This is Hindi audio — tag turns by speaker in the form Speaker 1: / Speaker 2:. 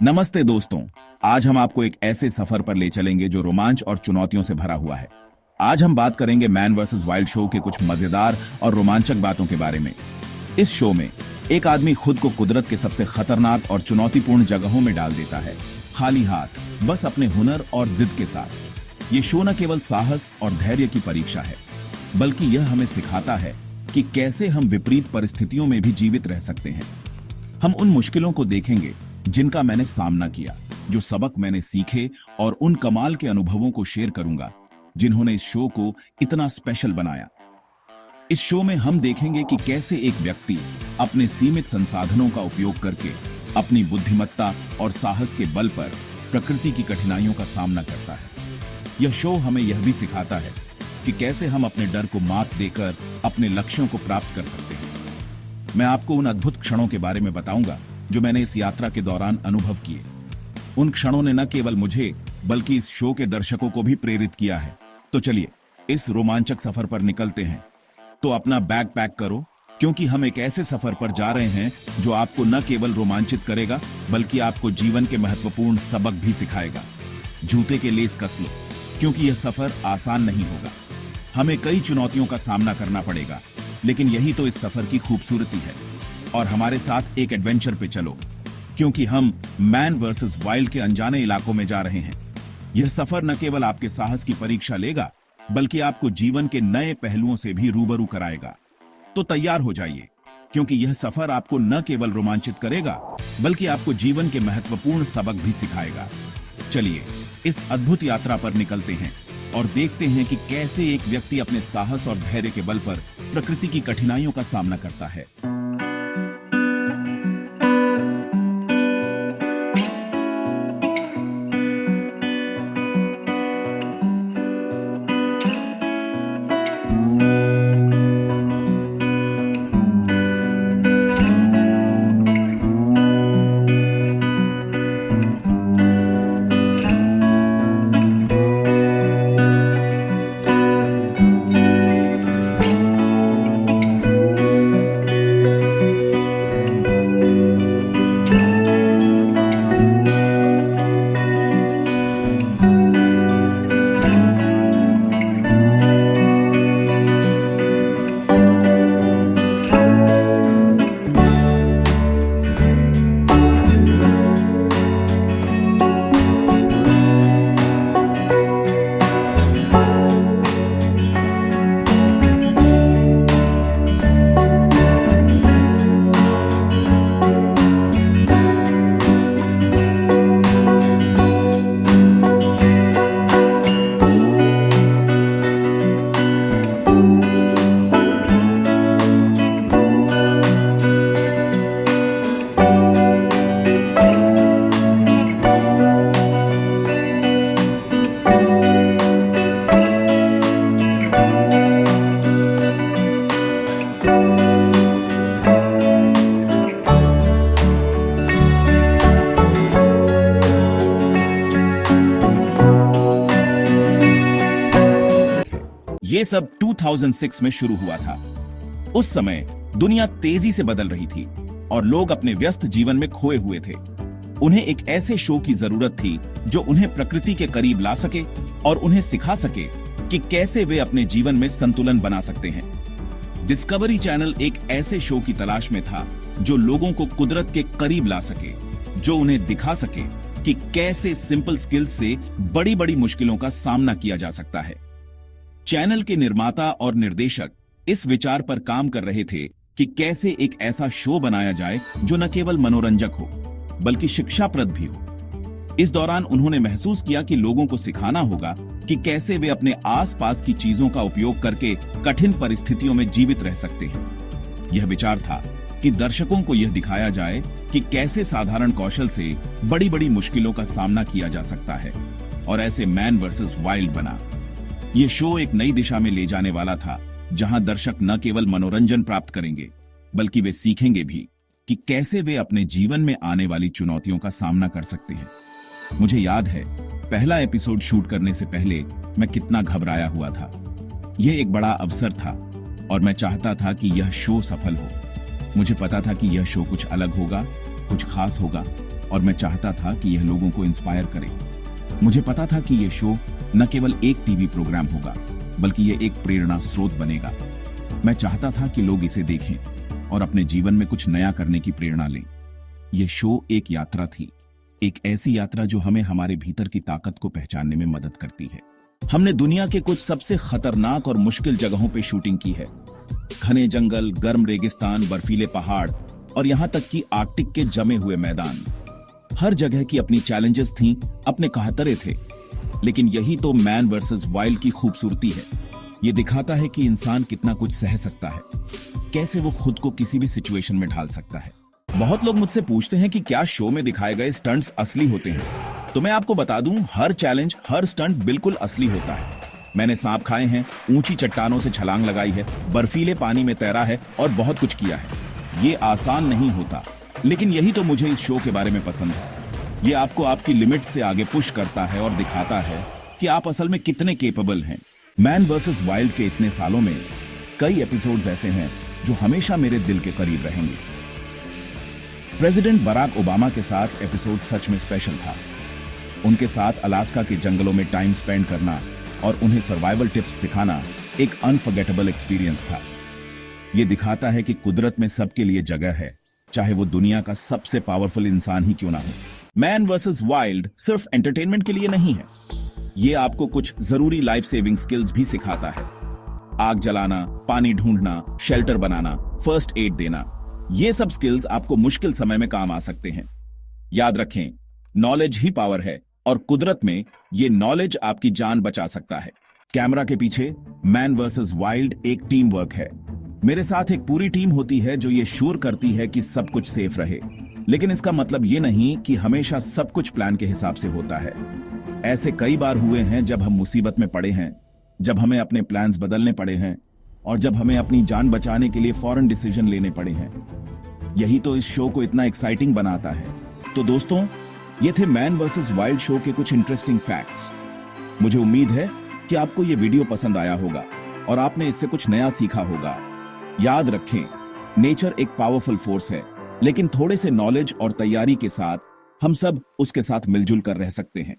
Speaker 1: नमस्ते दोस्तों। आज हम आपको एक ऐसे सफर पर ले चलेंगे जो रोमांच और चुनौतियों से भरा हुआ है। आज हम बात करेंगे मैन वर्सेस वाइल्ड शो के कुछ मजेदार और रोमांचक बातों के बारे में। इस शो में एक आदमी खुद को कुदरत के सबसे खतरनाक और चुनौतीपूर्ण जगहों में डाल देता है, खाली हाथ, बस अपने हुनर और जिद के साथ। ये शो न केवल साहस और धैर्य की परीक्षा है, बल्कि यह हमें सिखाता है कि कैसे हम विपरीत परिस्थितियों में भी जीवित रह सकते हैं। हम उन मुश्किलों को देखेंगे जिनका मैंने सामना किया, जो सबक मैंने सीखे, और उन कमाल के अनुभवों को शेयर करूंगा जिन्होंने इस शो को इतना स्पेशल बनाया। इस शो में हम देखेंगे कि कैसे एक व्यक्ति अपने सीमित संसाधनों का उपयोग करके अपनी बुद्धिमत्ता और साहस के बल पर प्रकृति की कठिनाइयों का सामना करता है। यह शो हमें यह भी सिखाता है कि कैसे हम अपने डर को मात देकर अपने लक्ष्यों को प्राप्त कर सकते हैं। मैं आपको उन अद्भुत क्षणों के बारे में बताऊंगा जो मैंने इस यात्रा के दौरान अनुभव किए। उन क्षणों ने न केवल मुझे बल्कि इस शो के दर्शकों को भी प्रेरित किया है। तो चलिए इस रोमांचक सफर पर निकलते हैं। तो अपना बैग पैक करो, क्योंकि हम एक ऐसे सफर पर जा रहे हैं जो आपको न केवल रोमांचित करेगा बल्कि आपको जीवन के महत्वपूर्ण सबक भी सिखाएगा। जूते के लेस कस लो, क्योंकि यह सफर आसान नहीं होगा। हमें कई चुनौतियों का सामना करना पड़ेगा, लेकिन यही तो इस सफर की खूबसूरती है। और हमारे साथ एक एडवेंचर पे चलो, क्योंकि हम मैन वर्सेस वाइल्ड के अनजाने इलाकों में जा रहे हैं। यह सफर न केवल आपके साहस की परीक्षा लेगा, बल्कि आपको जीवन के नए पहलुओं से भी रूबरू कराएगा। तो तैयार हो जाइए, क्योंकि यह सफर आपको न केवल रोमांचित करेगा बल्कि आपको जीवन के महत्वपूर्ण सबक भी सिखाएगा। चलिए इस अद्भुत यात्रा पर निकलते हैं और देखते हैं कि कैसे एक व्यक्ति अपने साहस और धैर्य के बल पर प्रकृति की कठिनाइयों का सामना करता है। ये सब 2006 में शुरू हुआ था। उस समय दुनिया तेजी से बदल रही थी और लोग अपने व्यस्त जीवन में खोए हुए थे। उन्हें एक ऐसे शो की जरूरत थी जो उन्हें प्रकृति के करीब ला सके और उन्हें सिखा सके कि कैसे वे अपने जीवन में संतुलन बना सकते हैं। डिस्कवरी चैनल एक ऐसे शो की तलाश में था जो लोगों को कुदरत के करीब ला सके, जो उन्हें दिखा सके कि कैसे सिंपल स्किल्स से बड़ी बड़ी मुश्किलों का सामना किया जा सकता है। चैनल के निर्माता और निर्देशक इस विचार पर काम कर रहे थे कि कैसे एक ऐसा शो बनाया जाए जो न केवल मनोरंजक हो बल्कि शिक्षाप्रद भी हो। इस दौरान उन्होंने महसूस किया कि लोगों को सिखाना होगा कि कैसे वे अपने आसपास की चीजों का उपयोग करके कठिन परिस्थितियों में जीवित रह सकते हैं। यह विचार था कि दर्शकों को यह दिखाया जाए कि कैसे साधारण कौशल से बड़ी बड़ी मुश्किलों का सामना किया जा सकता है, और ऐसे मैन वर्सेस वाइल्ड बना। यह शो एक नई दिशा में ले जाने वाला था, जहां दर्शक न केवल मनोरंजन प्राप्त करेंगे बल्कि वे सीखेंगे भी कि कैसे वे अपने जीवन में आने वाली चुनौतियों का सामना कर सकते हैं। मुझे याद है पहला एपिसोड शूट करने से पहले मैं कितना घबराया हुआ था। यह एक बड़ा अवसर था और मैं चाहता था कि यह शो सफल हो। मुझे पता था कि यह शो कुछ अलग होगा, कुछ खास होगा, और मैं चाहता था कि यह लोगों को इंस्पायर करे। मुझे पता था कि यह शो न केवल एक टीवी प्रोग्राम होगा, बल्कि यह एक प्रेरणा स्रोत बनेगा। मैं चाहता था कि लोग इसे देखें और अपने जीवन में कुछ नया करने की प्रेरणा लें। यह शो एक यात्रा थी, एक ऐसी यात्रा जो हमें हमारे भीतर की ताकत को पहचानने में मदद करती है। हमने दुनिया के कुछ सबसे खतरनाक और मुश्किल जगहों पे शूटिंग की है। घने जंगल, गर्म रेगिस्तान, बर्फीले पहाड़ और यहां तक कि आर्कटिक के जमे हुए मैदान। हर जगह की अपनी चैलेंजेस थीं, अपने कहतरे थे। लेकिन यही तो मैन वर्सेस वाइल्ड की खूबसूरती है। ये दिखाता है कि इंसान कितना कुछ सह सकता है, कैसे वो खुद को किसी भी सिचुएशन में ढाल सकता है। बहुत लोग मुझसे पूछते हैं कि क्या शो में दिखाए गए स्टंट्स असली होते हैं। तो मैं आपको बता दूं, हर चैलेंज, हर स्टंट बिल्कुल असली होता है। मैंने सांप खाए हैं, ऊंची चट्टानों से छलांग लगाई है, बर्फीले पानी में तैरा है और बहुत कुछ किया है। ये आसान नहीं होता, लेकिन यही तो मुझे इस शो के बारे में पसंद है। ये आपको आपकी लिमिट से आगे पुश करता है और दिखाता है कि आप असल में कितने केपेबल हैं। मैन वर्सेस वाइल्ड के इतने सालों में कई एपिसोड्स ऐसे हैं जो हमेशा मेरे दिल के करीब रहेंगे। प्रेसिडेंट बराक ओबामा के साथ एपिसोड सच में स्पेशल था। उनके साथ अलास्का के जंगलों में टाइम स्पेंड करना और उन्हें सर्वाइवल टिप्स सिखाना एक अनफॉरगेटेबल एक्सपीरियंस था। यह दिखाता है कि कुदरत में सबके लिए जगह है, चाहे वो दुनिया का सबसे पावरफुल इंसान ही क्यों ना हो। मैन वर्सेस वाइल्ड सिर्फ एंटरटेनमेंट के लिए नहीं है, ये आपको कुछ जरूरी लाइफ सेविंग स्किल्स भी सिखाता है। आग जलाना, पानी ढूंढना, शेल्टर बनाना, फर्स्ट एड देना, ये सब स्किल्स आपको मुश्किल समय में काम आ सकते हैं। याद रखें, नॉलेज ही पावर है और कुदरत में ये नॉलेज आपकी जान बचा सकता है। कैमरा के पीछे मैन वर्सेस वाइल्ड एक टीम वर्क है। मेरे साथ एक पूरी टीम होती है जो ये श्योर करती है कि सब कुछ सेफ रहे। लेकिन इसका मतलब ये नहीं कि हमेशा सब कुछ प्लान के हिसाब से होता है। ऐसे कई बार हुए हैं जब हम मुसीबत में पड़े हैं, जब हमें अपने प्लान्स बदलने पड़े हैं और जब हमें अपनी जान बचाने के लिए फौरन डिसीजन लेने पड़े हैं। यही तो इस शो को इतना एक्साइटिंग बनाता है। तो दोस्तों, ये थे मैन वर्सेस वाइल्ड शो के कुछ इंटरेस्टिंग फैक्ट्स। मुझे उम्मीद है कि आपको ये वीडियो पसंद आया होगा और आपने इससे कुछ नया सीखा होगा। याद रखें, नेचर एक पावरफुल फोर्स है, लेकिन थोड़े से नॉलेज और तैयारी के साथ हम सब उसके साथ मिलजुल कर रह सकते हैं।